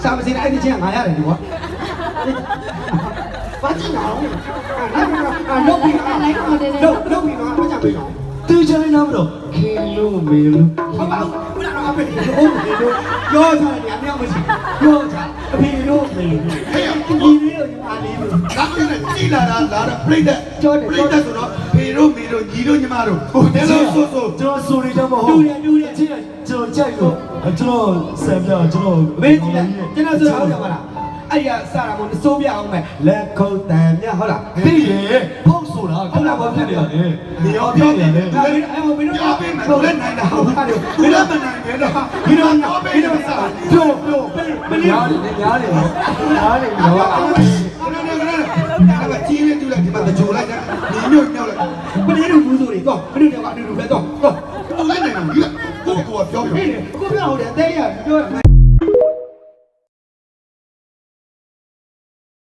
စာမစင်းအဲ့ဒီချင်းငါရတယ်ဒီကွာဘာကြည့်အောင်လုပ်ပြီးလုပ်ပြီးတော့မကြပေးတော့တေးချလိုက်တော့မလို့ခင်လို့မေလို့ဟုတ်ပါဘူးဘယ်တော့အဖေလို့ဟုတ်မေလို့ပြောချတယ်အမြောက်မရှိပြောချအဖေလို့မေလို့ဟဲ့ဒီလေးကိုညီမလေးလို့ဒါကလည်းကြည်လာတာလာတော့ပြိတ္တဆိုတော့ဖေတို့မေတို့ညီတို့ညီမတို့ဟိုတဲလို့ဆိုကျွန်တော်ဆိုနေကြမဟုတ်တူတယ်ချင်းကျွန်တော်ကြိုက်လို့ကျွန်တော်ဆံပြကျွန်တော်မေးကြည့်လိုက်ကျွန်တော်ဆိုဟုတ်တယ်မလားအဲ့ရစတာမို့စိုးပြအောင်မယ်လက်ခုတ်တန်မြဟုတ်လားသိရဲ့ဟုတ်ဆိုတာခုနကဘာဖြစ်နေရလဲဒီရောပြောနေတယ်အဲ့မင်းတို့ပြောပေးမယ်လက်နိုင်တာဟုတ်ပါတော့ဘယ်တော့မနိုင်ပဲတော့ဘယ်တော့စပြောမင်းရားနေတော့ခဏကြီးလေးတူလိုက်ဒီမှာကြိုလိုက်တာညီညွတ်ညောက်လိုက်ဘယ်လိုဘူးဆိုတွေတော့ဘယ်လိုတော့အတူတူပဲတော့လက်နိုင်တာကြီးကိုပြောပြောကိုပြောဟုတ်တယ်တဲရပြော